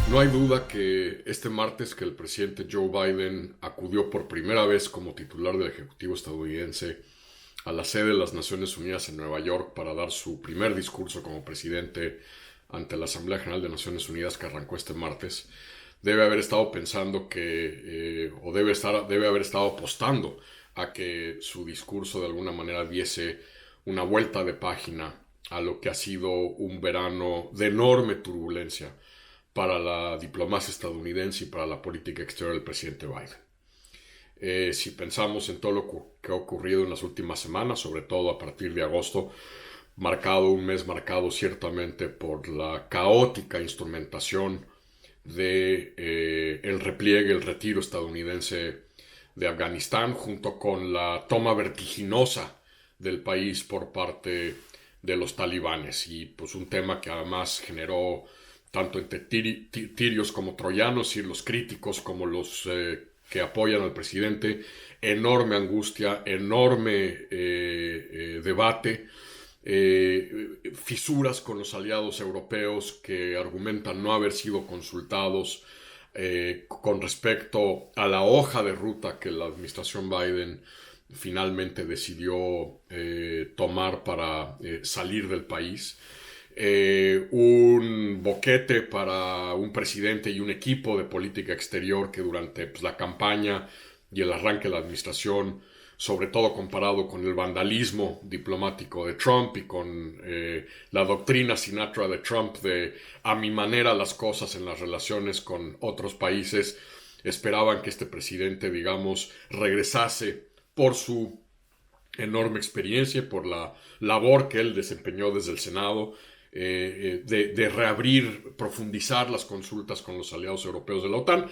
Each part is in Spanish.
No hay duda que este martes que el presidente Joe Biden acudió por primera vez como titular del Ejecutivo estadounidense a la sede de las Naciones Unidas en Nueva York para dar su primer discurso como presidente ante la Asamblea General de Naciones Unidas que arrancó este martes, debe haber estado pensando o debe haber estado apostando a que su discurso de alguna manera diese una vuelta de página a lo que ha sido un verano de enorme turbulencia para la diplomacia estadounidense y para la política exterior del presidente Biden. Si pensamos en todo lo que ha ocurrido en las últimas semanas, sobre todo a partir de agosto, un mes marcado ciertamente por la caótica instrumentación de el repliegue, el retiro estadounidense de Afganistán, junto con la toma vertiginosa del país por parte de los talibanes, y pues un tema que además generó tanto entre tirios como troyanos, y los críticos como los que apoyan al presidente, enorme angustia, enorme debate, fisuras con los aliados europeos que argumentan no haber sido consultados con respecto a la hoja de ruta que la administración Biden finalmente decidió tomar para salir del país. Un boquete para un presidente y un equipo de política exterior que durante la campaña y el arranque de la administración, sobre todo comparado con el vandalismo diplomático de Trump y con la doctrina Sinatra de Trump de a mi manera las cosas en las relaciones con otros países, esperaban que este presidente, digamos, regresase por su enorme experiencia, por la labor que él desempeñó desde el Senado, de reabrir, profundizar las consultas con los aliados europeos de la OTAN,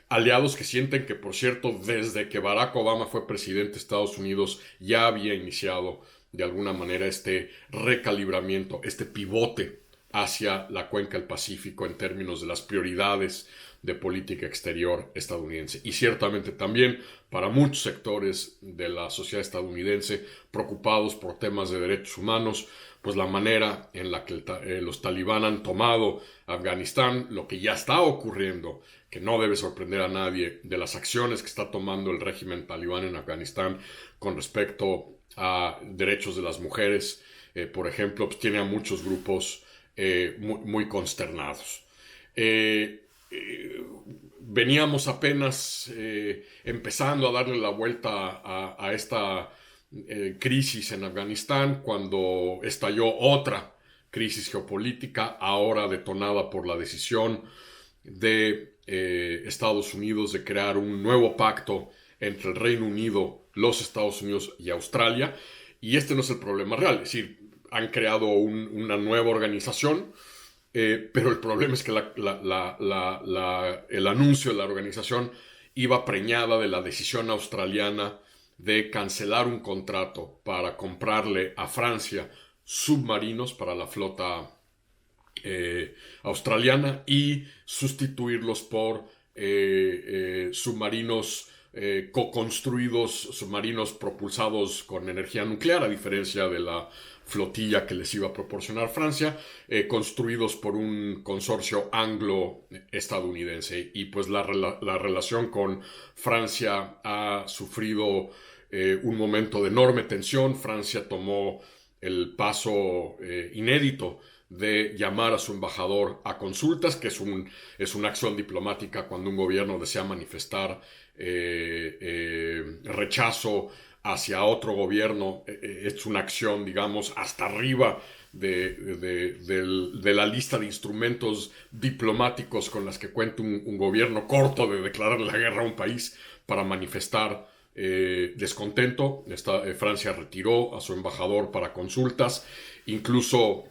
aliados que sienten que, por cierto, desde que Barack Obama fue presidente de Estados Unidos ya había iniciado de alguna manera este recalibramiento, este pivote hacia la cuenca del Pacífico en términos de las prioridades de política exterior estadounidense. Y ciertamente también para muchos sectores de la sociedad estadounidense preocupados por temas de derechos humanos, pues la manera en la que los talibán han tomado Afganistán, lo que ya está ocurriendo, que no debe sorprender a nadie, de las acciones que está tomando el régimen talibán en Afganistán con respecto a derechos de las mujeres, por ejemplo, pues tiene a muchos grupos muy consternados. Veníamos apenas empezando a darle la vuelta a esta crisis en Afganistán cuando estalló otra crisis geopolítica, ahora detonada por la decisión de Estados Unidos de crear un nuevo pacto entre el Reino Unido, los Estados Unidos y Australia. Y este no es el problema real, es decir, han creado una nueva organización, pero el problema es que el anuncio de la organización iba preñada de la decisión australiana de cancelar un contrato para comprarle a Francia submarinos para la flota australiana y sustituirlos por submarinos co-construidos, submarinos propulsados con energía nuclear, a diferencia de la flotilla que les iba a proporcionar Francia, construidos por un consorcio anglo-estadounidense. Y pues la relación con Francia ha sufrido un momento de enorme tensión. Francia tomó el paso inédito de llamar a su embajador a consultas, que es una acción diplomática cuando un gobierno desea manifestar rechazo hacia otro gobierno. Es una acción, digamos, hasta arriba de la lista de instrumentos diplomáticos con las que cuenta un gobierno, corto de declarar la guerra a un país para manifestar descontento. Francia retiró a su embajador para consultas. Incluso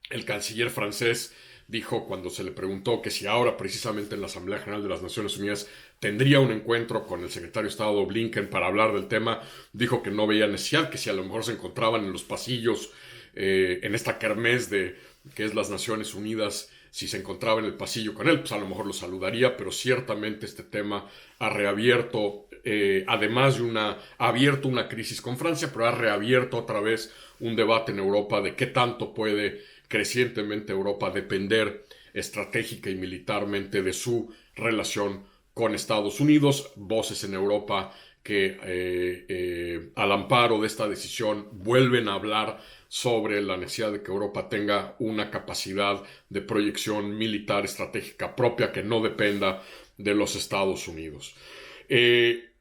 el canciller francés dijo, cuando se le preguntó que si ahora precisamente en la Asamblea General de las Naciones Unidas tendría un encuentro con el secretario de Estado Blinken para hablar del tema, dijo que no veía necesidad, que si a lo mejor se encontraban en los pasillos en esta kermés que es las Naciones Unidas, si se encontraba en el pasillo con él, pues a lo mejor lo saludaría, pero ciertamente este tema ha reabierto, además de ha abierto una crisis con Francia, pero ha reabierto otra vez un debate en Europa de qué tanto puede crecientemente Europa depender estratégica y militarmente de su relación con Estados Unidos. Voces en Europa que al amparo de esta decisión vuelven a hablar sobre la necesidad de que Europa tenga una capacidad de proyección militar estratégica propia que no dependa de los Estados Unidos.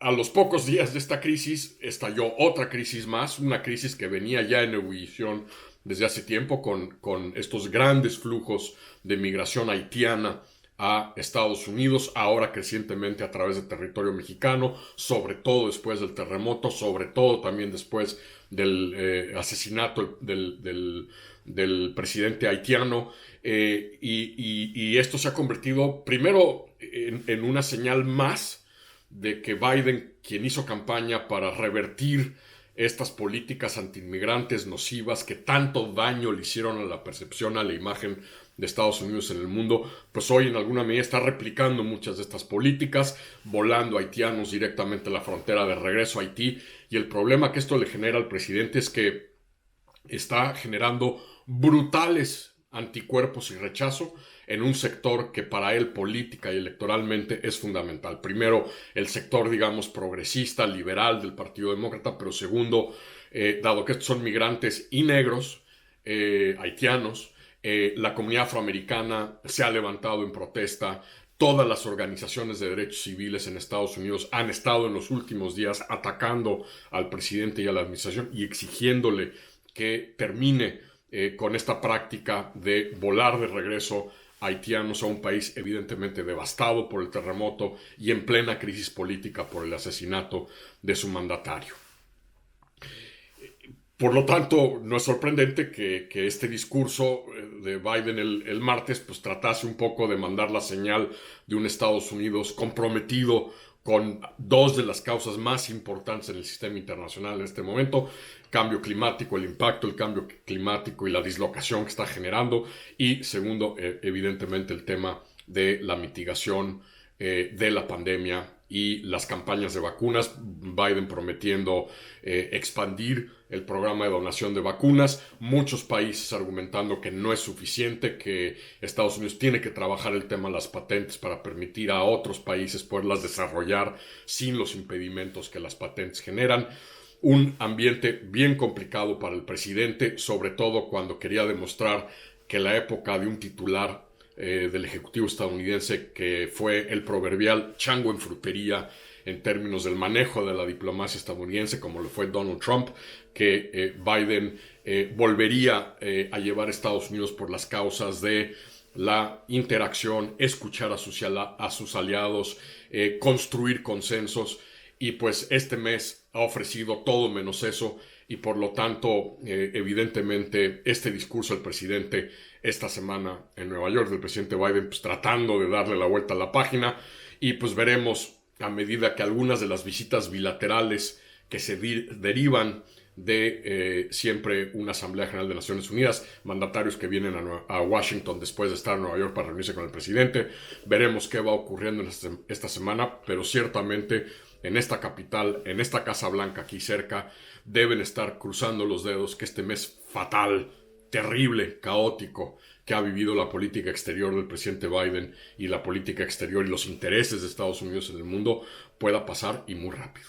A los pocos días de esta crisis estalló otra crisis más, una crisis que venía ya en ebullición desde hace tiempo con estos grandes flujos de migración haitiana a Estados Unidos, ahora crecientemente a través del territorio mexicano, sobre todo después del terremoto, sobre todo también después del asesinato del presidente haitiano, y esto se ha convertido primero en una señal más de que Biden, quien hizo campaña para revertir estas políticas antiinmigrantes nocivas que tanto daño le hicieron a la percepción, a la imagen de Estados Unidos en el mundo, pues hoy en alguna medida está replicando muchas de estas políticas, volando haitianos directamente a la frontera de regreso a Haití, y el problema que esto le genera al presidente es que está generando brutales anticuerpos y rechazo en un sector que para él política y electoralmente es fundamental. Primero, el sector, digamos, progresista, liberal del Partido Demócrata, pero segundo, dado que estos son migrantes y negros, haitianos, la comunidad afroamericana se ha levantado en protesta. Todas las organizaciones de derechos civiles en Estados Unidos han estado en los últimos días atacando al presidente y a la administración y exigiéndole que termine con esta práctica de volar de regreso haitianos a un país evidentemente devastado por el terremoto y en plena crisis política por el asesinato de su mandatario. Por lo tanto, no es sorprendente que este discurso de Biden el martes pues tratase un poco de mandar la señal de un Estados Unidos comprometido con dos de las causas más importantes en el sistema internacional en este momento: cambio climático, el impacto del cambio climático y la dislocación que está generando, y segundo, evidentemente el tema de la mitigación de la pandemia y las campañas de vacunas. Biden prometiendo expandir el programa de donación de vacunas, muchos países argumentando que no es suficiente, que Estados Unidos tiene que trabajar el tema de las patentes para permitir a otros países poderlas desarrollar sin los impedimentos que las patentes generan. Un ambiente bien complicado para el presidente, sobre todo cuando quería demostrar que la época de un titular del Ejecutivo estadounidense, que fue el proverbial chango en frutería en términos del manejo de la diplomacia estadounidense, como lo fue Donald Trump, que Biden volvería a llevar a Estados Unidos por las causas de la interacción, escuchar a sus aliados, construir consensos, y pues este mes ha ofrecido todo menos eso, y por lo tanto, evidentemente, este discurso del presidente esta semana en Nueva York, del presidente Biden, pues tratando de darle la vuelta a la página, y pues veremos a medida que algunas de las visitas bilaterales que se derivan de siempre una Asamblea General de Naciones Unidas, mandatarios que vienen a Washington después de estar en Nueva York para reunirse con el presidente. Veremos qué va ocurriendo en esta semana, pero ciertamente en esta capital, en esta Casa Blanca aquí cerca, deben estar cruzando los dedos que este mes fatal, terrible, caótico que ha vivido la política exterior del presidente Biden y la política exterior y los intereses de Estados Unidos en el mundo pueda pasar, y muy rápido.